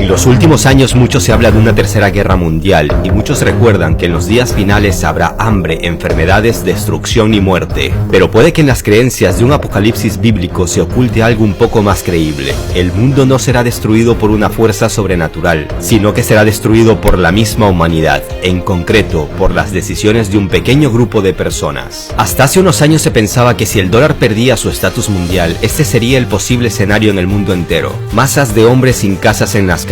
En los últimos años mucho se habla de una tercera guerra mundial y muchos recuerdan que en los días finales habrá hambre, enfermedades, destrucción y muerte. Pero puede que en las creencias de un apocalipsis bíblico se oculte algo un poco más creíble. El mundo no será destruido por una fuerza sobrenatural, sino que será destruido por la misma humanidad, en concreto por las decisiones de un pequeño grupo de personas. Hasta hace unos años se pensaba que si el dólar perdía su estatus mundial, este sería el posible escenario en el mundo entero. Masas de hombres sin casas en las calles.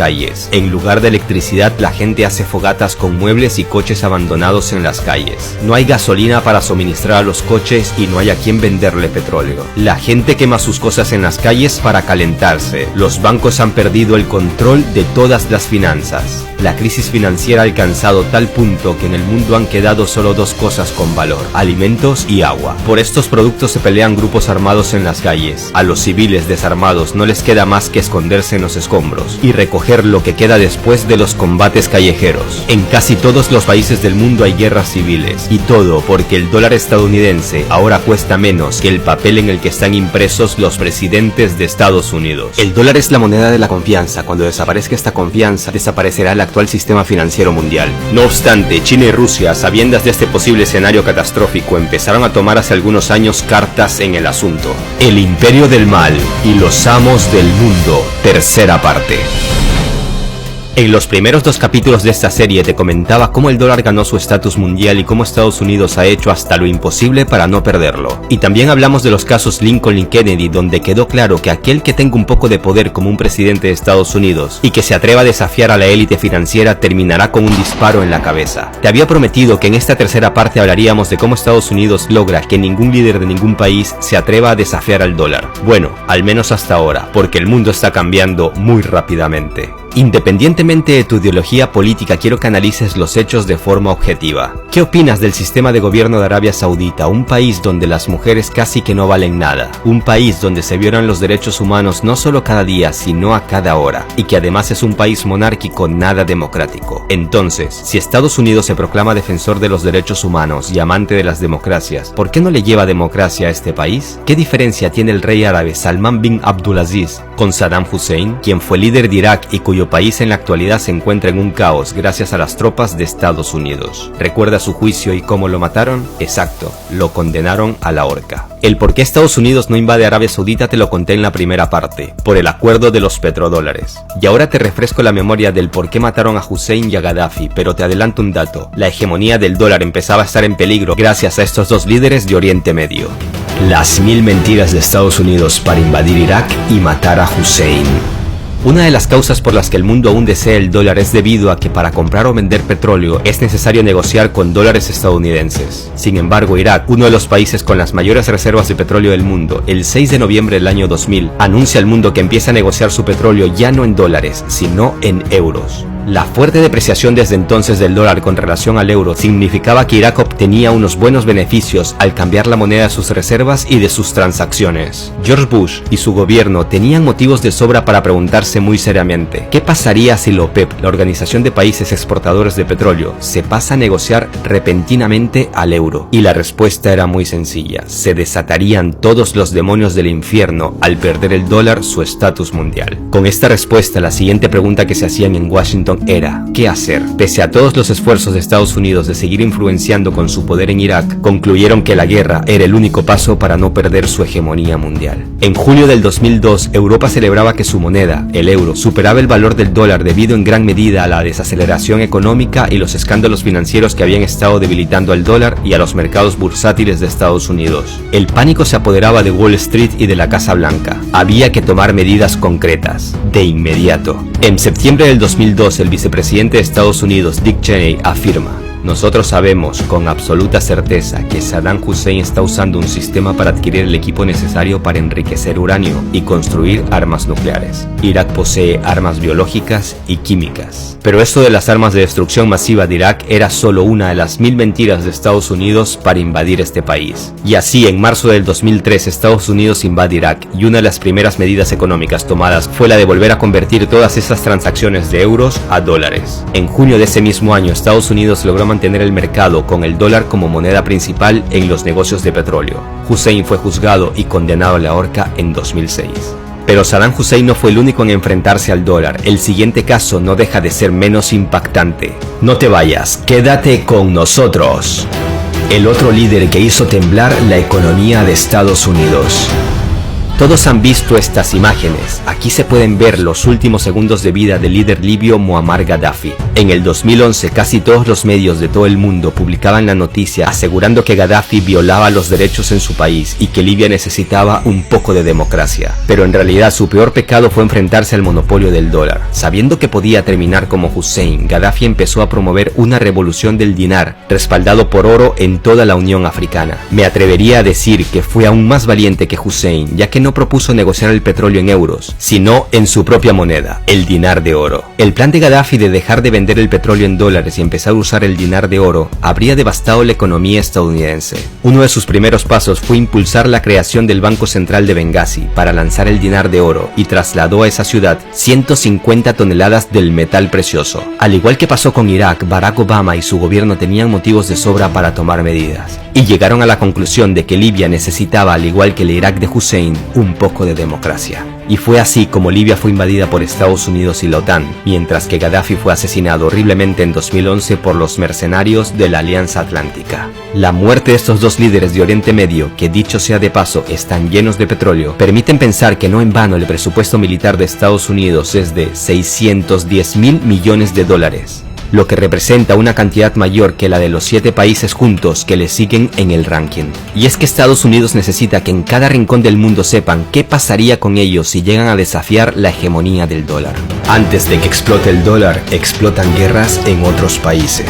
En lugar de electricidad, la gente hace fogatas con muebles y coches abandonados en las calles. No hay gasolina para suministrar a los coches y no hay a quien venderle petróleo. La gente quema sus cosas en las calles para calentarse. Los bancos han perdido el control de todas las finanzas. La crisis financiera ha alcanzado tal punto que en el mundo han quedado solo dos cosas con valor: alimentos y agua. Por estos productos se pelean grupos armados en las calles. A los civiles desarmados no les queda más que esconderse en los escombros y recoger lo que queda después de los combates callejeros. En casi todos los países del mundo hay guerras civiles, y todo porque el dólar estadounidense ahora cuesta menos que el papel en el que están impresos los presidentes de Estados Unidos. El dólar es la moneda de la confianza. Cuando desaparezca esta confianza, desaparecerá el actual sistema financiero mundial. No obstante, China y Rusia, sabiendas de este posible escenario catastrófico, empezaron a tomar hace algunos años cartas en el asunto. El imperio del mal y los amos del mundo, tercera parte. En los primeros dos capítulos de esta serie te comentaba cómo el dólar ganó su estatus mundial y cómo Estados Unidos ha hecho hasta lo imposible para no perderlo. Y también hablamos de los casos Lincoln y Kennedy, donde quedó claro que aquel que tenga un poco de poder como un presidente de Estados Unidos y que se atreva a desafiar a la élite financiera terminará con un disparo en la cabeza. Te había prometido que en esta tercera parte hablaríamos de cómo Estados Unidos logra que ningún líder de ningún país se atreva a desafiar al dólar. Bueno, al menos hasta ahora, porque el mundo está cambiando muy rápidamente. Independientemente de tu ideología política, quiero que analices los hechos de forma objetiva. ¿Qué opinas del sistema de gobierno de Arabia Saudita, un país donde las mujeres casi que no valen nada? Un país donde se violan los derechos humanos no solo cada día, sino a cada hora, y que además es un país monárquico nada democrático. Entonces, si Estados Unidos se proclama defensor de los derechos humanos y amante de las democracias, ¿por qué no le lleva democracia a este país? ¿Qué diferencia tiene el rey árabe Salman bin Abdulaziz con Saddam Hussein, quien fue líder de Irak y cuyo país en la actualidad se encuentra en un caos gracias a las tropas de Estados Unidos? ¿Recuerda su juicio y cómo lo mataron? Exacto, lo condenaron a la horca. El por qué Estados Unidos no invade Arabia Saudita te lo conté en la primera parte, por el acuerdo de los petrodólares. Y ahora te refresco la memoria del por qué mataron a Hussein y a Gaddafi, pero te adelanto un dato: la hegemonía del dólar empezaba a estar en peligro gracias a estos dos líderes de Oriente Medio. Las 1000 mentiras de Estados Unidos para invadir Irak y matar a Hussein. Una de las causas por las que el mundo aún desea el dólar es debido a que para comprar o vender petróleo es necesario negociar con dólares estadounidenses. Sin embargo, Irak, uno de los países con las mayores reservas de petróleo del mundo, el 6 de noviembre del año 2000, anuncia al mundo que empieza a negociar su petróleo ya no en dólares, sino en euros. La fuerte depreciación desde entonces del dólar con relación al euro significaba que Irak obtenía unos buenos beneficios al cambiar la moneda de sus reservas y de sus transacciones. George Bush y su gobierno tenían motivos de sobra para preguntarse muy seriamente: ¿qué pasaría si la OPEP, la Organización de Países Exportadores de Petróleo, se pasa a negociar repentinamente al euro? Y la respuesta era muy sencilla: se desatarían todos los demonios del infierno al perder el dólar su estatus mundial. Con esta respuesta, la siguiente pregunta que se hacían en Washington era: ¿qué hacer? Pese a todos los esfuerzos de Estados Unidos de seguir influenciando con su poder en Irak, concluyeron que la guerra era el único paso para no perder su hegemonía mundial. En julio del 2002, Europa celebraba que su moneda, el euro, superaba el valor del dólar debido en gran medida a la desaceleración económica y los escándalos financieros que habían estado debilitando al dólar y a los mercados bursátiles de Estados Unidos. El pánico se apoderaba de Wall Street y de la Casa Blanca. Había que tomar medidas concretas, de inmediato. En septiembre del 2002, el vicepresidente de Estados Unidos, Dick Cheney, afirma: nosotros sabemos con absoluta certeza que Saddam Hussein está usando un sistema para adquirir el equipo necesario para enriquecer uranio y construir armas nucleares. Irak posee armas biológicas y químicas. Pero esto de las armas de destrucción masiva de Irak era solo una de las 1000 mentiras de Estados Unidos para invadir este país. Y así, en marzo del 2003, Estados Unidos invade Irak, y una de las primeras medidas económicas tomadas fue la de volver a convertir todas esas transacciones de euros a dólares. En junio de ese mismo año, Estados Unidos logró mantener el mercado con el dólar como moneda principal en los negocios de petróleo. Hussein fue juzgado y condenado a la horca en 2006. Pero Saddam Hussein no fue el único en enfrentarse al dólar. El siguiente caso no deja de ser menos impactante. No te vayas, quédate con nosotros. El otro líder que hizo temblar la economía de Estados Unidos. Todos han visto estas imágenes. Aquí se pueden ver los últimos segundos de vida del líder libio Muammar Gaddafi. En el 2011 casi todos los medios de todo el mundo publicaban la noticia asegurando que Gaddafi violaba los derechos en su país y que Libia necesitaba un poco de democracia. Pero en realidad su peor pecado fue enfrentarse al monopolio del dólar. Sabiendo que podía terminar como Hussein, Gaddafi empezó a promover una revolución del dinar, respaldado por oro en toda la Unión Africana. Me atrevería a decir que fue aún más valiente que Hussein, ya que no propuso negociar el petróleo en euros, sino en su propia moneda, el dinar de oro. El plan de Gaddafi de dejar de vender el petróleo en dólares y empezar a usar el dinar de oro habría devastado la economía estadounidense. Uno de sus primeros pasos fue impulsar la creación del Banco Central de Benghazi para lanzar el dinar de oro y trasladó a esa ciudad 150 toneladas del metal precioso. Al igual que pasó con Irak, Barack Obama y su gobierno tenían motivos de sobra para tomar medidas y llegaron a la conclusión de que Libia necesitaba, al igual que el Irak de Hussein, un poco de democracia. Y fue así como Libia fue invadida por Estados Unidos y la OTAN, mientras que Gaddafi fue asesinado horriblemente en 2011 por los mercenarios de la Alianza Atlántica. La muerte de estos dos líderes de Oriente Medio, que dicho sea de paso están llenos de petróleo, permiten pensar que no en vano el presupuesto militar de Estados Unidos es de 610.000 millones de dólares. Lo que representa una cantidad mayor que la de los 7 países juntos que le siguen en el ranking. Y es que Estados Unidos necesita que en cada rincón del mundo sepan qué pasaría con ellos si llegan a desafiar la hegemonía del dólar. Antes de que explote el dólar, explotan guerras en otros países.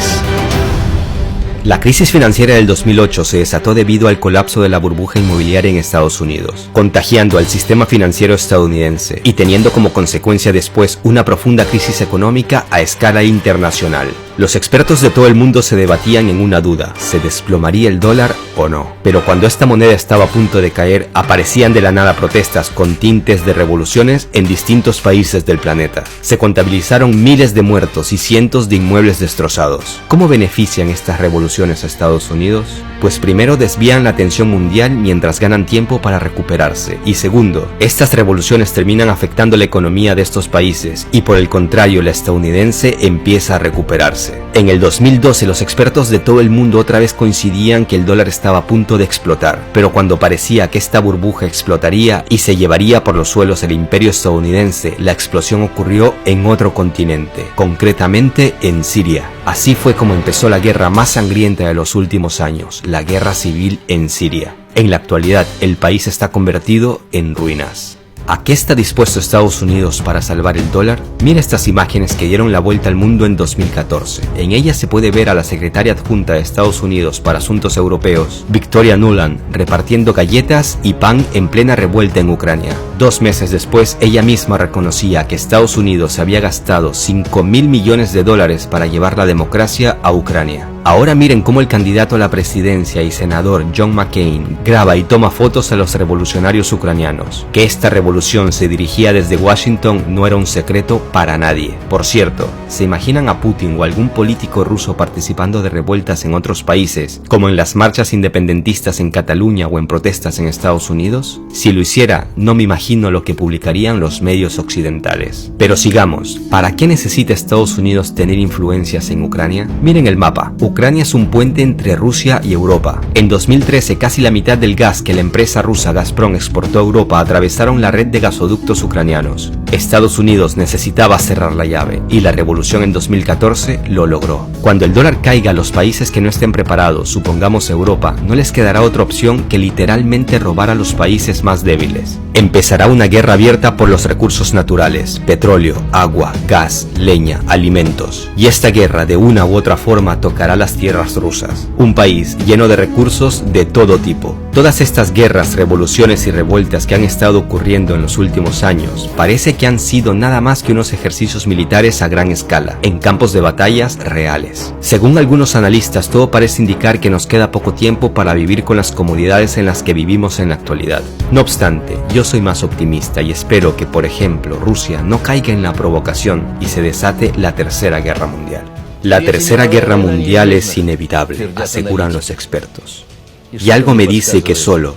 La crisis financiera del 2008 se desató debido al colapso de la burbuja inmobiliaria en Estados Unidos, contagiando al sistema financiero estadounidense y teniendo como consecuencia después una profunda crisis económica a escala internacional. Los expertos de todo el mundo se debatían en una duda: ¿se desplomaría el dólar o no? Pero cuando esta moneda estaba a punto de caer, aparecían de la nada protestas con tintes de revoluciones en distintos países del planeta. Se contabilizaron miles de muertos y cientos de inmuebles destrozados. ¿Cómo benefician estas revoluciones a Estados Unidos? Pues primero desvían la atención mundial mientras ganan tiempo para recuperarse, y segundo, estas revoluciones terminan afectando la economía de estos países y por el contrario la estadounidense empieza a recuperarse. En el 2012 los expertos de todo el mundo otra vez coincidían que el dólar estaba a punto de explotar, pero cuando parecía que esta burbuja explotaría y se llevaría por los suelos el imperio estadounidense, la explosión ocurrió en otro continente, concretamente en Siria. Así fue como empezó la guerra más sangrienta de los últimos años, la guerra civil en Siria. En la actualidad, el país está convertido en ruinas. ¿A qué está dispuesto Estados Unidos para salvar el dólar? Mira estas imágenes que dieron la vuelta al mundo en 2014. En ellas se puede ver a la secretaria adjunta de Estados Unidos para Asuntos Europeos, Victoria Nuland, repartiendo galletas y pan en plena revuelta en Ucrania. 2 meses después, ella misma reconocía que Estados Unidos había gastado 5.000 millones de dólares para llevar la democracia a Ucrania. Ahora miren cómo el candidato a la presidencia y senador John McCain graba y toma fotos a los revolucionarios ucranianos. Que esta revolución se dirigía desde Washington no era un secreto para nadie. Por cierto, ¿se imaginan a Putin o algún político ruso participando de revueltas en otros países, como en las marchas independentistas en Cataluña o en protestas en Estados Unidos? Si lo hiciera, no me imagino lo que publicarían los medios occidentales. Pero sigamos, ¿para qué necesita Estados Unidos tener influencias en Ucrania? Miren el mapa. Ucrania es un puente entre Rusia y Europa. En 2013, casi la mitad del gas que la empresa rusa Gazprom exportó a Europa atravesaron la red de gasoductos ucranianos. Estados Unidos necesitaba cerrar la llave y la revolución en 2014 lo logró. Cuando el dólar caiga a los países que no estén preparados, supongamos Europa, no les quedará otra opción que literalmente robar a los países más débiles. Empezará una guerra abierta por los recursos naturales: petróleo, agua, gas, leña, alimentos. Y esta guerra de una u otra forma tocará las tierras rusas, un país lleno de recursos de todo tipo. Todas estas guerras, revoluciones y revueltas que han estado ocurriendo en los últimos años parece que han sido nada más que unos ejercicios militares a gran escala, en campos de batallas reales. Según algunos analistas, todo parece indicar que nos queda poco tiempo para vivir con las comodidades en las que vivimos en la actualidad. No obstante, yo soy más optimista y espero que, por ejemplo, Rusia no caiga en la provocación y se desate la Tercera Guerra Mundial. La Tercera Guerra Mundial es inevitable, aseguran los expertos. Y algo me dice que solo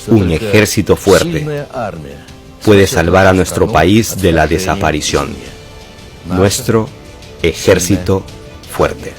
un ejército fuerte puede salvar a nuestro país de la desaparición. Nuestro ejército fuerte.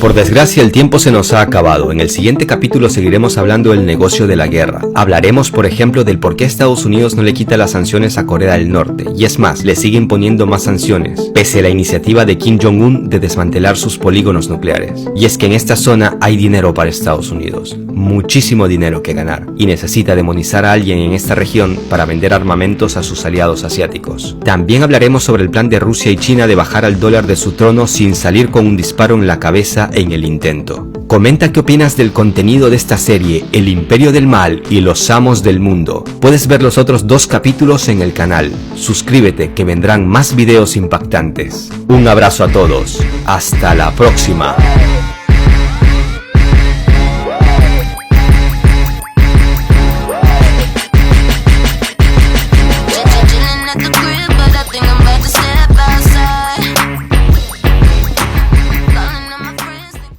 Por desgracia, el tiempo se nos ha acabado. En el siguiente capítulo seguiremos hablando del negocio de la guerra. Hablaremos, por ejemplo, del por qué Estados Unidos no le quita las sanciones a Corea del Norte. Y es más, le sigue imponiendo más sanciones, pese a la iniciativa de Kim Jong-un de desmantelar sus polígonos nucleares. Y es que en esta zona hay dinero para Estados Unidos. Muchísimo dinero que ganar. Y necesita demonizar a alguien en esta región para vender armamentos a sus aliados asiáticos. También hablaremos sobre el plan de Rusia y China de bajar al dólar de su trono sin salir con un disparo en la cabeza en el intento. Comenta qué opinas del contenido de esta serie, El Imperio del Mal y Los Amos del Mundo. Puedes ver los otros 2 capítulos en el canal. Suscríbete que vendrán más videos impactantes. Un abrazo a todos. Hasta la próxima.